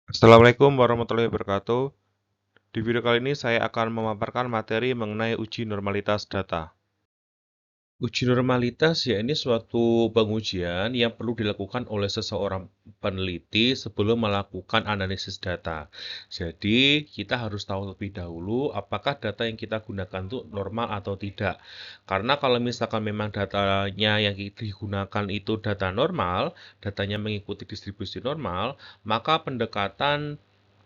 Assalamualaikum warahmatullahi wabarakatuh. Di video kali ini saya akan memaparkan materi mengenai uji normalitas data. Uji normalitas ya ini suatu pengujian yang perlu dilakukan oleh seseorang peneliti sebelum melakukan analisis data. Jadi kita harus tahu lebih dahulu apakah data yang kita gunakan itu normal atau tidak. Karena kalau misalkan memang datanya yang digunakan itu data normal, datanya mengikuti distribusi normal, maka pendekatan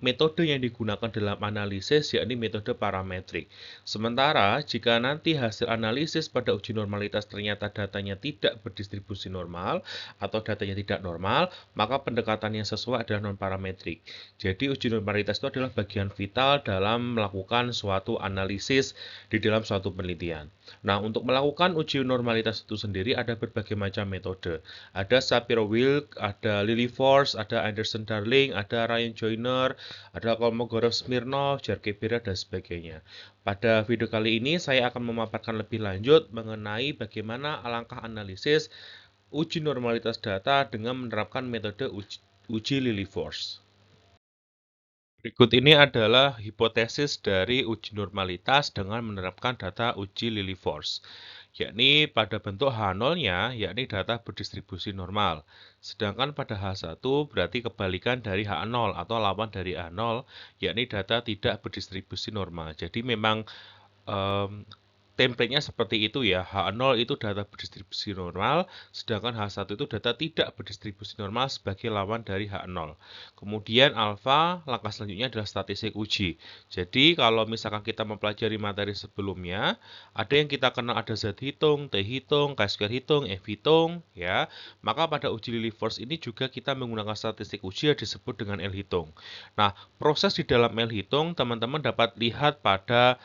metode yang digunakan dalam analisis yakni metode parametrik. Sementara jika nanti hasil analisis pada uji normalitas ternyata datanya tidak berdistribusi normal atau datanya tidak normal, maka pendekatan yang sesuai adalah non-parametrik. Jadi uji normalitas itu adalah bagian vital dalam melakukan suatu analisis di dalam suatu penelitian. Nah, untuk melakukan uji normalitas itu sendiri ada berbagai macam metode. Ada Shapiro-Wilk, ada Lilliefors, ada Anderson-Darling, ada Ryan-Joyner, ada Kolmogorov-Smirnov, Jarkebira, dan sebagainya. Pada video kali ini saya akan memaparkan lebih lanjut mengenai bagaimana langkah analisis uji normalitas data dengan menerapkan metode uji Lilliefors. Berikut ini adalah hipotesis dari uji normalitas dengan menerapkan data uji Lilliefors, yakni pada bentuk H0-nya, yakni data berdistribusi normal. Sedangkan pada H1 berarti kebalikan dari H0 atau lawan dari A0, yakni data tidak berdistribusi normal. Jadi memang template-nya seperti itu ya. H0 itu data berdistribusi normal, sedangkan H1 itu data tidak berdistribusi normal sebagai lawan dari H0. Kemudian alfa, langkah selanjutnya adalah statistik uji. Jadi kalau misalkan kita mempelajari materi sebelumnya, ada yang kita kenal ada Z hitung, T hitung, Chi-square hitung, F hitung, ya. Maka pada uji Lilliefors ini juga kita menggunakan statistik uji yang disebut dengan L hitung. Nah, proses di dalam L hitung teman-teman dapat lihat pada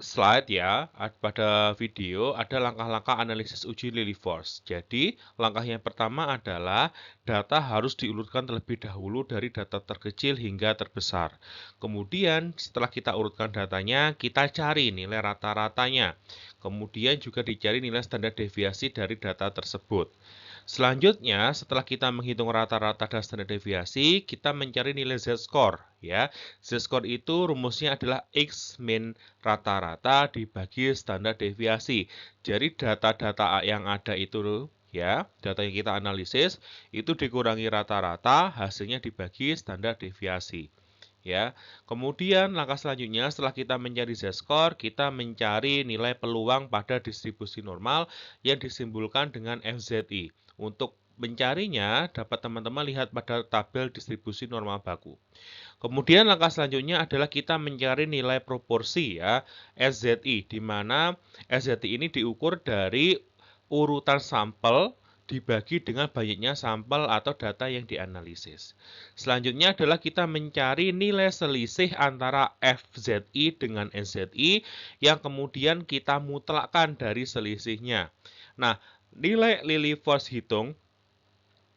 slide ya, pada video ada langkah-langkah analisis uji Lilliefors. Jadi, langkah yang pertama adalah data harus diurutkan terlebih dahulu dari data terkecil hingga terbesar. Kemudian, setelah kita urutkan datanya, kita cari nilai rata-ratanya. Kemudian juga dicari nilai standar deviasi dari data tersebut. Selanjutnya, setelah kita menghitung rata-rata dan standar deviasi, kita mencari nilai Z-score ya. Z-score itu rumusnya adalah X min rata-rata dibagi standar deviasi. Jadi data-data yang ada itu ya, data yang kita analisis itu dikurangi rata-rata, hasilnya dibagi standar deviasi. Ya, kemudian langkah selanjutnya setelah kita mencari Z-score, kita mencari nilai peluang pada distribusi normal yang disimpulkan dengan FZI. Untuk mencarinya, dapat teman-teman lihat pada tabel distribusi normal baku. Kemudian langkah selanjutnya adalah kita mencari nilai proporsi ya, SZI, di mana SZI ini diukur dari urutan sampel dibagi dengan banyaknya sampel atau data yang dianalisis. Selanjutnya adalah kita mencari nilai selisih antara FZI dengan NZI yang kemudian kita mutlakkan dari selisihnya. Nah, nilai Lilliefors hitung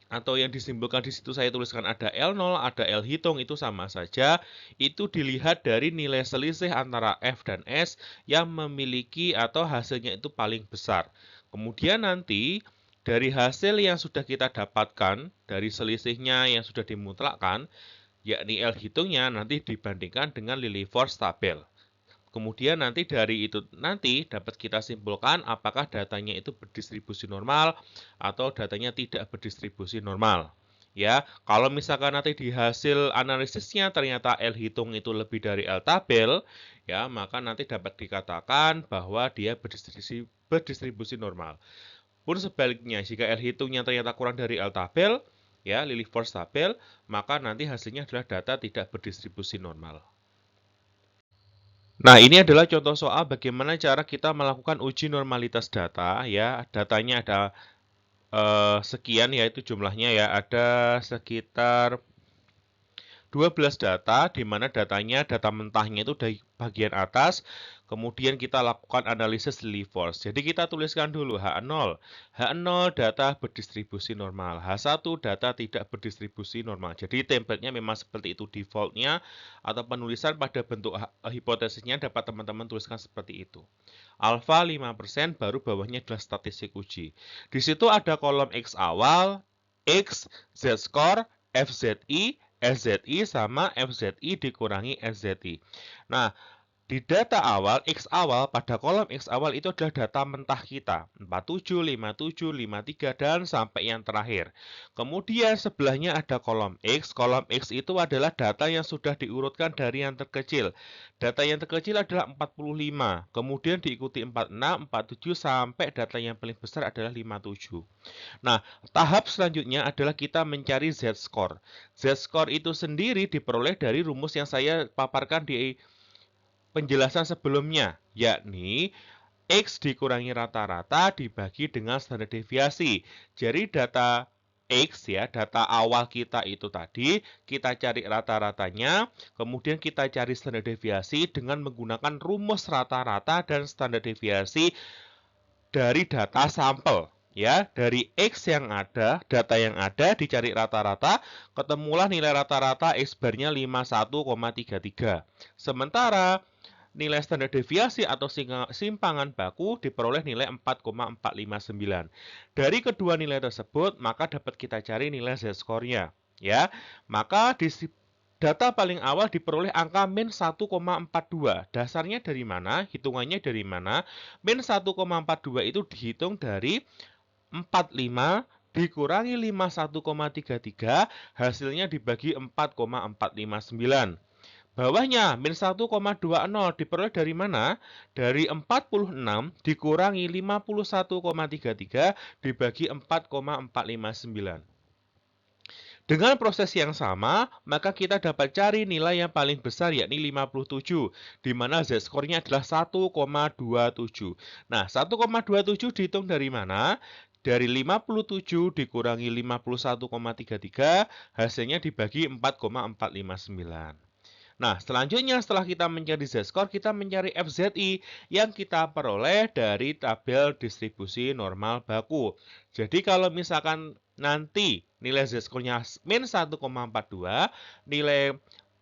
atau yang disimpulkan di situ saya tuliskan ada L0, ada L hitung, itu sama saja. Itu dilihat dari nilai selisih antara F dan S yang memiliki atau hasilnya itu paling besar. Kemudian nanti dari hasil yang sudah kita dapatkan, dari selisihnya yang sudah dimutlakkan, yakni L hitungnya nanti dibandingkan dengan Lilliefors tabel. Kemudian nanti dari itu nanti dapat kita simpulkan apakah datanya itu berdistribusi normal atau datanya tidak berdistribusi normal. Ya, kalau misalkan nanti di hasil analisisnya ternyata L hitung itu lebih dari L tabel, ya, maka nanti dapat dikatakan bahwa dia berdistribusi normal. Pun sebaliknya, jika L hitungnya ternyata kurang dari L tabel, ya, Lilliefors tabel, maka nanti hasilnya adalah data tidak berdistribusi normal. Nah, ini adalah contoh soal bagaimana cara kita melakukan uji normalitas data ya. Datanya ada sekian yaitu jumlahnya ya, ada sekitar 12 data, di mana data mentahnya itu dari bagian atas, kemudian kita lakukan analisis Lilliefors. Jadi kita tuliskan dulu H0. H0 data berdistribusi normal, H1 data tidak berdistribusi normal. Jadi template-nya memang seperti itu default-nya, atau penulisan pada bentuk hipotesisnya dapat teman-teman tuliskan seperti itu. Alfa 5%, baru bawahnya adalah statistik uji. Di situ ada kolom X awal, X, Z-score, FZI, SZI sama FZI dikurangi SZI. Nah, di data awal, X awal, pada kolom X awal itu adalah data mentah kita. 47, 57, 53, dan sampai yang terakhir. Kemudian sebelahnya ada kolom X. Kolom X itu adalah data yang sudah diurutkan dari yang terkecil. Data yang terkecil adalah 45. Kemudian diikuti 46, 47, sampai data yang paling besar adalah 57. Nah, tahap selanjutnya adalah kita mencari Z-score. Z-score itu sendiri diperoleh dari rumus yang saya paparkan di penjelasan sebelumnya, yakni X dikurangi rata-rata dibagi dengan standar deviasi. Jadi data X ya, data awal kita itu tadi, kita cari rata-ratanya, kemudian kita cari standar deviasi dengan menggunakan rumus rata-rata dan standar deviasi dari data sampel. Ya, dari X yang ada, data yang ada, dicari rata-rata, ketemulah nilai rata-rata X barnya 51,33. Sementara nilai standar deviasi atau simpangan baku diperoleh nilai 4,459. Dari kedua nilai tersebut, maka dapat kita cari nilai Z-score-nya. Ya, maka di data paling awal diperoleh angka min 1,42. Dasarnya dari mana? Hitungannya dari mana? Min 1,42 itu dihitung dari 45 dikurangi 51,33, hasilnya dibagi 4,459. Bawahnya, min 1,20 diperoleh dari mana? Dari 46 dikurangi 51,33 dibagi 4,459. Dengan proses yang sama, maka kita dapat cari nilai yang paling besar yakni 57, di mana Z-score-nya adalah 1,27. Nah, 1,27 dihitung dari mana? Dari 57 dikurangi 51,33, hasilnya dibagi 4,459. Nah, selanjutnya setelah kita mencari Z-score, kita mencari FZI yang kita peroleh dari tabel distribusi normal baku. Jadi kalau misalkan nanti nilai Z-score-nya min 1,42, nilai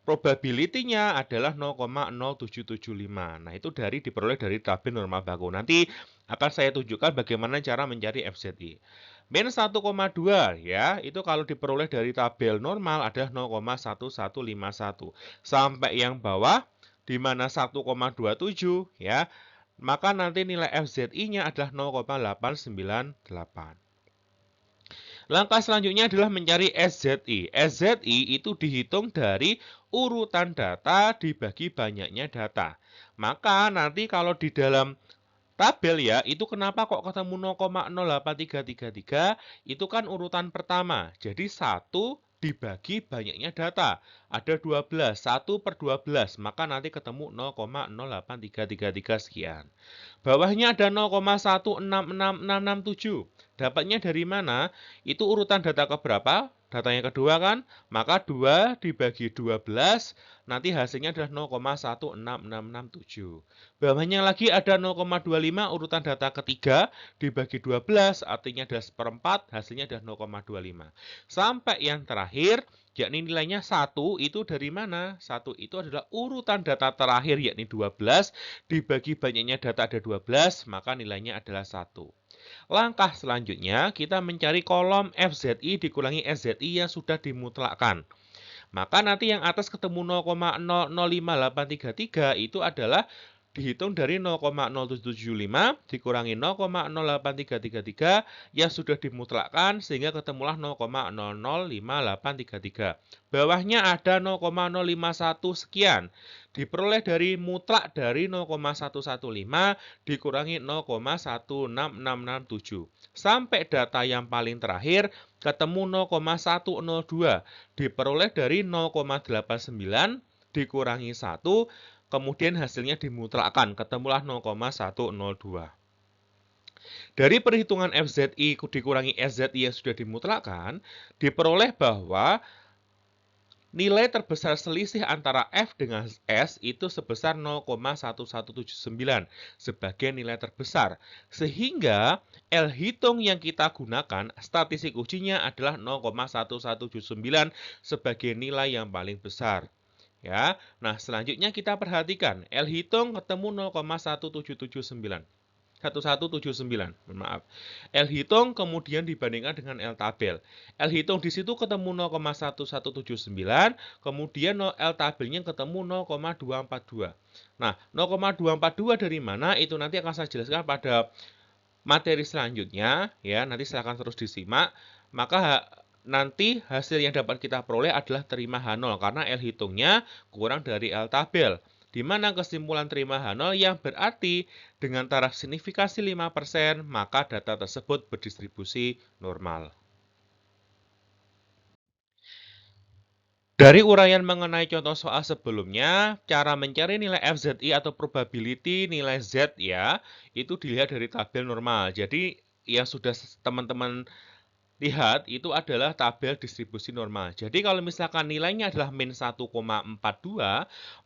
probability-nya adalah 0,0775. Nah, itu diperoleh dari tabel normal baku. Nanti akan saya tunjukkan bagaimana cara mencari FZI. Min 1,2 ya, itu kalau diperoleh dari tabel normal adalah 0,1151. Sampai yang bawah di mana 1,27 ya, maka nanti nilai FZI-nya adalah 0,898. Langkah selanjutnya adalah mencari SZI. SZI itu dihitung dari urutan data dibagi banyaknya data. Maka nanti kalau di dalam tabel ya, itu kenapa kok ketemu 0,08333? Itu kan urutan pertama. Jadi 1 dibagi banyaknya data. Ada 12, 1 per 12. Maka nanti ketemu 0,08333 sekian. Bawahnya ada 0,166667. Dapatnya dari mana? Itu urutan data keberapa? Data yang kedua kan? Maka 2 dibagi 12, nanti hasilnya adalah 0,16667. Bawahnya lagi ada 0,25 urutan data ketiga, dibagi 12, artinya adalah seperempat, hasilnya adalah 0,25. Sampai yang terakhir, yakni nilainya 1, itu dari mana? 1 itu adalah urutan data terakhir, yakni 12, dibagi banyaknya data ada 12, maka nilainya adalah 1. Langkah selanjutnya, kita mencari kolom FZI dikurangi SZI yang sudah dimutlakkan. Maka nanti yang atas ketemu 0,005833 itu adalah dihitung dari 0,0775 dikurangi 0,08333 yang sudah dimutlakkan sehingga ketemulah 0,005833. Bawahnya ada 0,051 sekian. Diperoleh dari mutlak dari 0,115 dikurangi 0,16667. Sampai data yang paling terakhir ketemu 0,102 diperoleh dari 0,89 dikurangi 1, kemudian hasilnya dimutlakkan, ketemulah 0,102. Dari perhitungan FZI dikurangi SZI yang sudah dimutlakkan, diperoleh bahwa nilai terbesar selisih antara F dengan S itu sebesar 0,1179 sebagai nilai terbesar. Sehingga L hitung yang kita gunakan, statistik ujinya adalah 0,1179 sebagai nilai yang paling besar. Ya, nah selanjutnya kita perhatikan L hitung ketemu 0,1779. 1179. Maaf. L hitung kemudian dibandingkan dengan L tabel. L hitung di situ ketemu 0,1179, kemudian L tabelnya ketemu 0,242. Nah, 0,242 dari mana? Itu nanti akan saya jelaskan pada materi selanjutnya, ya. Nanti silahkan terus disimak. Maka nanti hasil yang dapat kita peroleh adalah terima H0 karena L hitungnya kurang dari L tabel. Di mana kesimpulan terima H0 yang berarti dengan taraf signifikasi 5%, maka data tersebut berdistribusi normal. Dari uraian mengenai contoh soal sebelumnya, cara mencari nilai FZI atau probability nilai Z ya, itu dilihat dari tabel normal. Jadi yang sudah teman-teman lihat itu adalah tabel distribusi normal. Jadi kalau misalkan nilainya adalah min 1,42,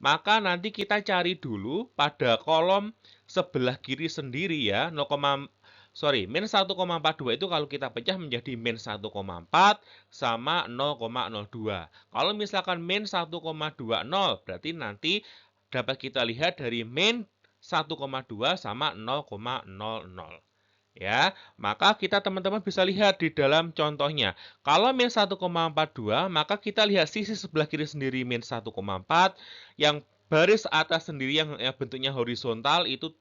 maka nanti kita cari dulu pada kolom sebelah kiri sendiri ya, min 1,42 itu kalau kita pecah menjadi min 1,4 sama 0,02. Kalau misalkan min 1,20 berarti nanti dapat kita lihat dari min 1,2 sama 0,00. Ya, maka kita teman-teman bisa lihat di dalam contohnya. Kalau min 1,42, maka kita lihat sisi sebelah kiri sendiri min 1,4, yang baris atas sendiri yang bentuknya horizontal itu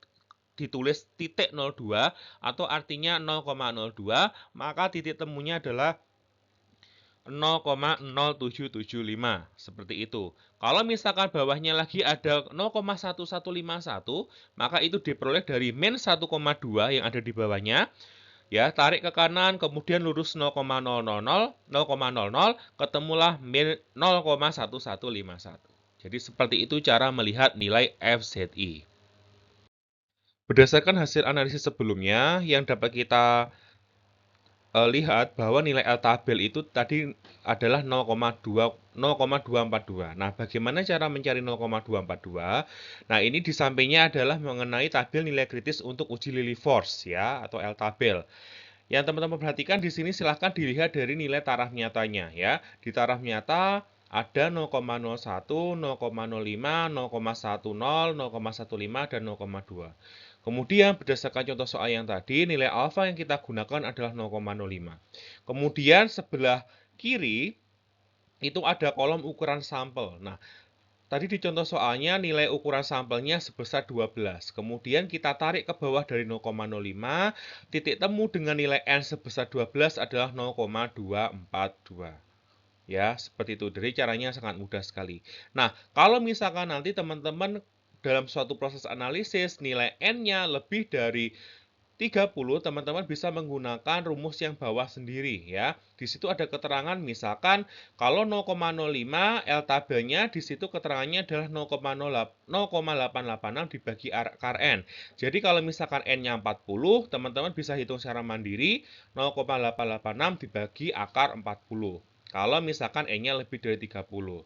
ditulis titik 02 atau artinya 0,02, maka titik temunya adalah 0,0775 seperti itu. Kalau misalkan bawahnya lagi ada 0,1151, maka itu diperoleh dari min 1,2 yang ada di bawahnya. Ya, tarik ke kanan, kemudian lurus 0,000, ketemulah min 0,1151. Jadi seperti itu cara melihat nilai FZI. Berdasarkan hasil analisis sebelumnya yang dapat kita lihat bahwa nilai L tabel itu tadi adalah 0,242. Nah, bagaimana cara mencari 0,242? Nah, ini di sampingnya adalah mengenai tabel nilai kritis untuk uji Lillie force ya atau L tabel. Yang teman-teman perhatikan di sini silahkan dilihat dari nilai taraf nyatanya ya. Di taraf nyata ada 0,01, 0,05, 0,10, 0,15 dan 0,2. Kemudian berdasarkan contoh soal yang tadi, nilai alfa yang kita gunakan adalah 0,05. Kemudian sebelah kiri itu ada kolom ukuran sampel. Nah, tadi di contoh soalnya nilai ukuran sampelnya sebesar 12. Kemudian kita tarik ke bawah dari 0,05, titik temu dengan nilai N sebesar 12 adalah 0,242. Ya, seperti itu. Jadi caranya sangat mudah sekali. Nah, kalau misalkan nanti teman-teman dalam suatu proses analisis nilai N-nya lebih dari 30, teman-teman bisa menggunakan rumus yang bawah sendiri ya. Di situ ada keterangan misalkan kalau 0,05 L tabelnya di situ keterangannya adalah 0,886 dibagi akar N. Jadi kalau misalkan N-nya 40, teman-teman bisa hitung secara mandiri 0,886 dibagi akar 40. Kalau misalkan N-nya lebih dari 30.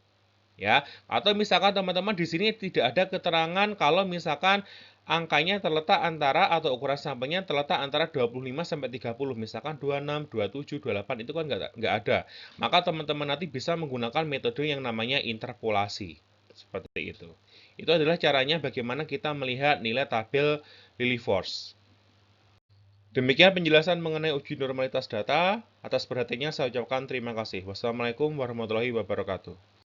Ya, atau misalkan teman-teman di sini tidak ada keterangan kalau misalkan angkanya terletak antara atau ukuran sampelnya terletak antara 25 sampai 30, misalkan 26, 27, 28 itu kan nggak ada. Maka teman-teman nanti bisa menggunakan metode yang namanya interpolasi. Seperti itu. Itu adalah caranya bagaimana kita melihat nilai tabel Lillie force. Demikian penjelasan mengenai uji normalitas data. Atas perhatiannya saya ucapkan terima kasih. Wassalamualaikum warahmatullahi wabarakatuh.